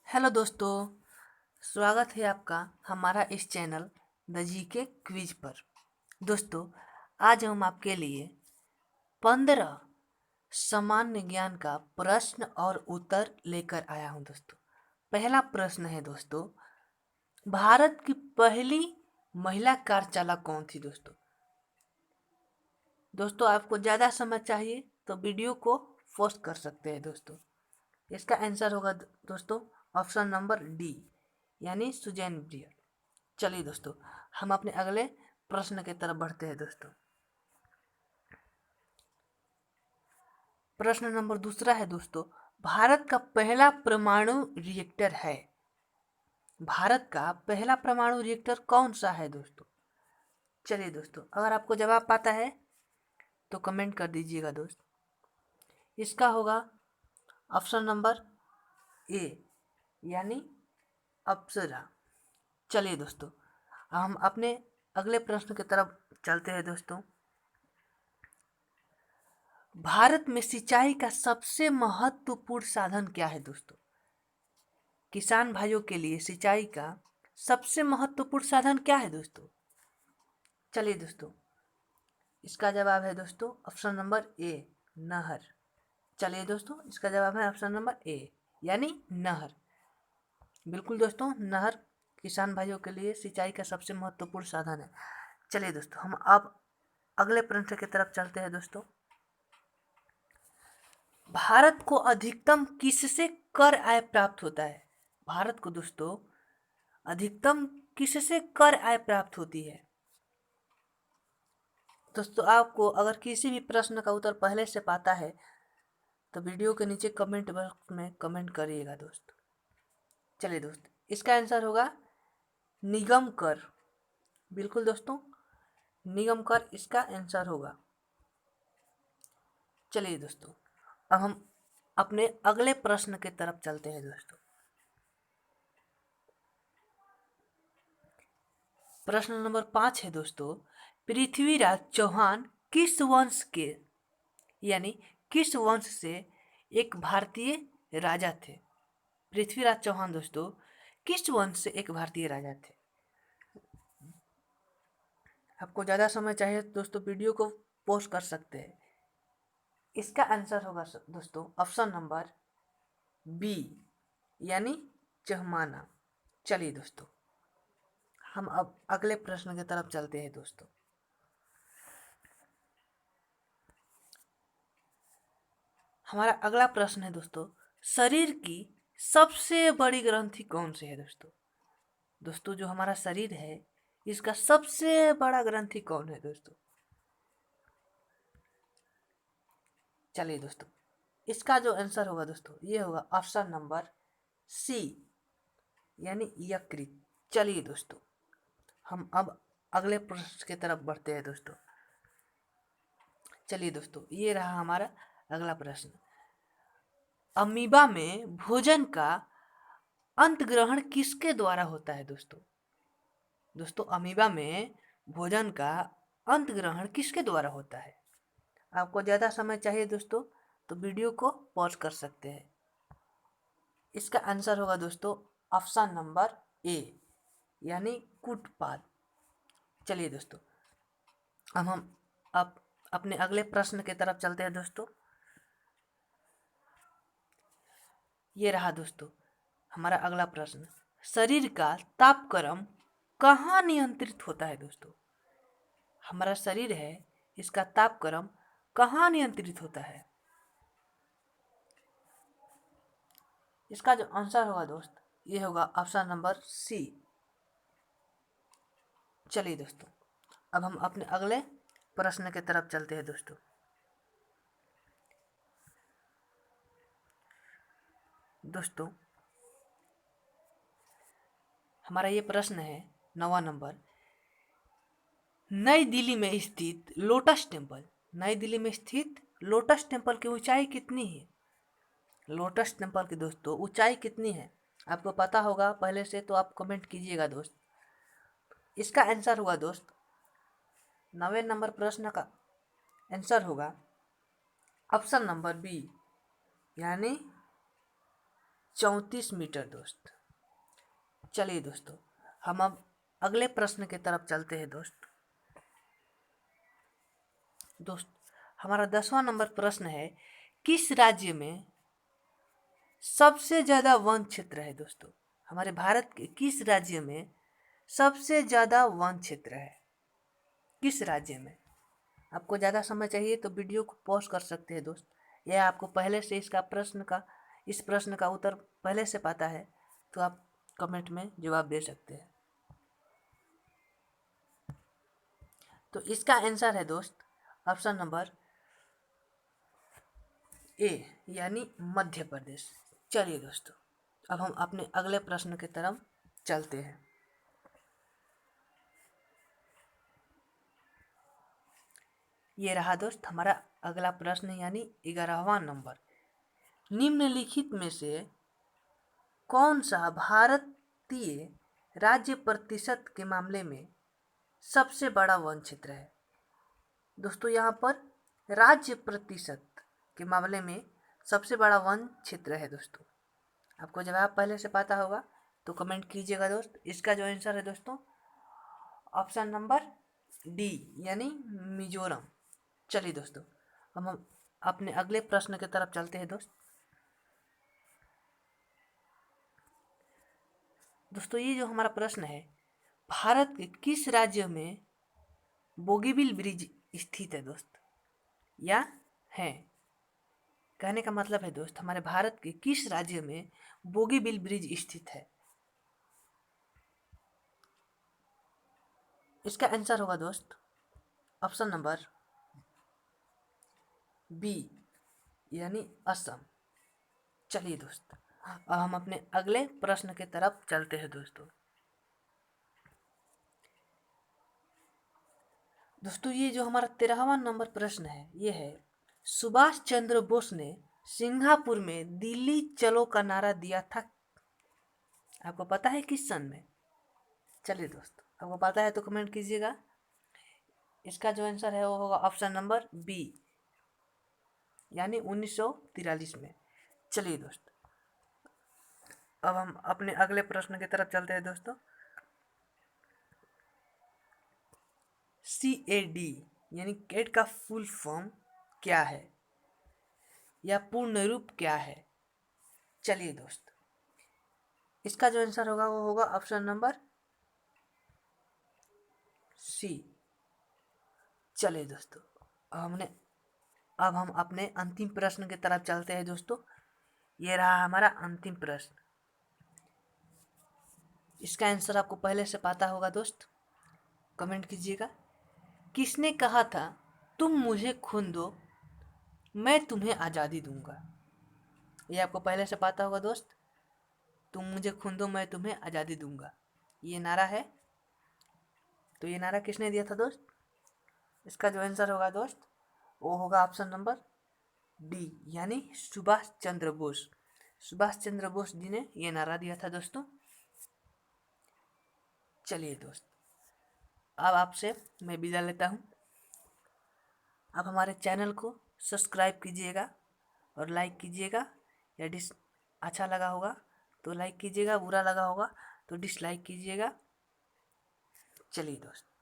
Hello दोस्तों, स्वागत है आपका हमारा इस चैनल द जीके क्विज पर। दोस्तों, आज हम आपके लिए 15 सामान्य ज्ञान का प्रश्न और उत्तर लेकर आया हूं। दोस्तों, पहला प्रश्न है दोस्तों, भारत की पहली महिला कार चालक कौन थी? दोस्तों आपको ज़्यादा समय चाहिए तो वीडियो को पोस्ट कर सकते हैं। दोस्तों, इसका आंसर होगा दोस्तों ऑप्शन नंबर डी, यानी सुजैन ब्रियर। चलिए दोस्तों, हम अपने अगले प्रश्न की तरफ बढ़ते हैं। दोस्तों, प्रश्न नंबर दूसरा है दोस्तों, भारत का पहला परमाणु रिएक्टर है। भारत का पहला परमाणु रिएक्टर कौन सा है? दोस्तों, चलिए दोस्तों, अगर आपको जवाब पता है तो कमेंट कर दीजिएगा। दोस्त, इसका होगा ऑप्शन नंबर ए, यानी अप्सरा। चलिए दोस्तों, हम अपने अगले प्रश्न की तरफ चलते हैं। दोस्तों, भारत में सिंचाई का सबसे महत्वपूर्ण साधन क्या है? दोस्तों, किसान भाइयों के लिए सिंचाई का सबसे महत्वपूर्ण साधन क्या है? दोस्तों, चलिए दोस्तों, इसका जवाब है दोस्तों ऑप्शन नंबर ए, नहर। चलिए दोस्तों, इसका जवाब है ऑप्शन नंबर ए, यानी नहर। बिल्कुल दोस्तों, नहर किसान भाइयों के लिए सिंचाई का सबसे महत्वपूर्ण साधन है। चलिए दोस्तों, हम अब अगले प्रश्न की तरफ चलते हैं। दोस्तों, भारत को अधिकतम किससे कर आय प्राप्त होता है? भारत को दोस्तों अधिकतम किससे कर आय प्राप्त होती है? दोस्तों, आपको अगर किसी भी प्रश्न का उत्तर पहले से पता है तो वीडियो के नीचे कमेंट बॉक्स में कमेंट करिएगा। दोस्तों, चलिए दोस्त, इसका आंसर होगा निगम कर। बिल्कुल दोस्तों, निगम कर इसका आंसर होगा। चलिए दोस्तों, अब हम अपने अगले प्रश्न की तरफ चलते हैं। दोस्तों, प्रश्न नंबर 5 है दोस्तों, पृथ्वीराज चौहान किस वंश के, यानी किस वंश से एक भारतीय राजा थे? पृथ्वीराज चौहान दोस्तों किस वंश से एक भारतीय राजा थे? आपको ज़्यादा समय चाहिए दोस्तों वीडियो को पोस्ट कर सकते हैं। इसका आंसर होगा दोस्तों ऑप्शन नंबर बी, यानी चहमाना। चलिए दोस्तों, हम अब अगले प्रश्न की तरफ चलते हैं। दोस्तों, हमारा अगला प्रश्न है दोस्तों, शरीर की सबसे बड़ी ग्रंथि कौन सी है? दोस्तों जो हमारा शरीर है इसका सबसे बड़ा ग्रंथि कौन है? दोस्तों, चलिए दोस्तों, इसका जो आंसर होगा दोस्तों ये होगा ऑप्शन नंबर सी, यानी यकृत। चलिए दोस्तों, हम अब अगले प्रश्न की तरफ बढ़ते हैं। दोस्तों, चलिए दोस्तों, ये रहा हमारा अगला प्रश्न, अमीबा में भोजन का अंत ग्रहण किसके द्वारा होता है? दोस्तों अमीबा में भोजन का अंत ग्रहण किसके द्वारा होता है? आपको ज़्यादा समय चाहिए दोस्तों तो वीडियो को पॉज कर सकते हैं। इसका आंसर होगा दोस्तों ऑप्शन नंबर ए, यानी कूटपाद। चलिए दोस्तों, अब हम अपने अगले प्रश्न की तरफ चलते हैं। दोस्तों, ये रहा दोस्तों हमारा अगला प्रश्न, शरीर का तापक्रम कहाँ नियंत्रित होता है? दोस्तों, हमारा शरीर है इसका तापक्रम कहाँ नियंत्रित होता है? इसका जो आंसर होगा दोस्त ये होगा ऑप्शन नंबर सी। चलिए दोस्तों, अब हम अपने अगले प्रश्न की तरफ चलते हैं। दोस्तों हमारा ये प्रश्न है 9वां नंबर, नई दिल्ली में स्थित लोटस टेम्पल, नई दिल्ली में स्थित लोटस टेम्पल की ऊंचाई कितनी है? लोटस टेम्पल की दोस्तों ऊंचाई कितनी है? आपको पता होगा पहले से तो आप कमेंट कीजिएगा दोस्त। इसका आंसर होगा दोस्त 9वें नंबर प्रश्न का आंसर होगा ऑप्शन नंबर बी, यानी 34 मीटर दोस्त। चलिए दोस्तों, हम अब अगले प्रश्न की तरफ चलते हैं दोस्त। हमारा 10वां नंबर प्रश्न है, किस राज्य में सबसे ज़्यादा वन क्षेत्र है दोस्तों? हमारे भारत के किस राज्य में सबसे ज़्यादा वन क्षेत्र है? किस राज्य में? आपको ज़्यादा समय चाहिए तो वीडियो को पॉज कर सकते हैं दोस्त, या आपको पहले से इस प्रश्न का उत्तर पहले से पता है तो आप कमेंट में जवाब दे सकते हैं। तो इसका आंसर है दोस्त ऑप्शन नंबर ए, यानी मध्य प्रदेश। चलिए दोस्तों, अब हम अपने अगले प्रश्न की तरफ चलते हैं। ये रहा दोस्त हमारा अगला प्रश्न, यानी 11वां नंबर। निम्नलिखित में से कौन सा भारतीय राज्य प्रतिशत के मामले में सबसे बड़ा वन क्षेत्र है? दोस्तों यहाँ पर राज्य प्रतिशत के मामले में सबसे बड़ा वन क्षेत्र है दोस्तों। आपको जवाब पहले से पता होगा तो कमेंट कीजिएगा दोस्त। इसका जो आंसर है दोस्तों ऑप्शन नंबर डी, यानी मिजोरम। चलिए दोस्तों, अब हम अपने अगले प्रश्न की तरफ चलते हैं दोस्त। दोस्तों ये जो हमारा प्रश्न है, भारत के किस राज्य में बोगीबिल ब्रिज स्थित है दोस्त? या है, कहने का मतलब है दोस्त हमारे भारत के किस राज्य में बोगीबिल ब्रिज स्थित है? इसका आंसर होगा दोस्त ऑप्शन नंबर बी, यानी असम। चलिए दोस्त, अब हम अपने अगले प्रश्न की तरफ चलते हैं दोस्तों। दोस्तों ये जो हमारा 13वां नंबर प्रश्न है, ये है, सुभाष चंद्र बोस ने सिंगापुर में दिल्ली चलो का नारा दिया था, आपको पता है किस सन में? चलिए दोस्त, आपको पता है तो कमेंट कीजिएगा। इसका जो आंसर है वो होगा ऑप्शन नंबर बी, यानी 1943 में। चलिए दोस्त, अब हम अपने अगले प्रश्न की तरफ चलते हैं दोस्तों। CAD यानी कैट का फुल फॉर्म क्या है, या पूर्ण रूप क्या है? चलिए दोस्त, इसका जो आंसर होगा वो होगा ऑप्शन नंबर सी। चलिए दोस्तों, अब हम अपने अंतिम प्रश्न की तरफ चलते हैं दोस्तों। ये रहा हमारा अंतिम प्रश्न। इसका आंसर आपको पहले से पता होगा दोस्त, कमेंट कीजिएगा। किसने कहा था तुम मुझे खून दो मैं तुम्हें आज़ादी दूंगा? ये आपको पहले से पता होगा दोस्त, तुम मुझे खून दो मैं तुम्हें आज़ादी दूंगा, ये नारा है। तो ये नारा किसने दिया था दोस्त? इसका जो आंसर होगा दोस्त वो होगा ऑप्शन नंबर डी, यानी सुभाष चंद्र बोस। सुभाष चंद्र बोस जी ने ये नारा दिया था दोस्तों। चलिए दोस्त, अब आपसे मैं विदा लेता हूँ। आप हमारे चैनल को सब्सक्राइब कीजिएगा और लाइक कीजिएगा, या अच्छा लगा होगा तो लाइक कीजिएगा, बुरा लगा होगा तो डिसलाइक कीजिएगा। चलिए दोस्त।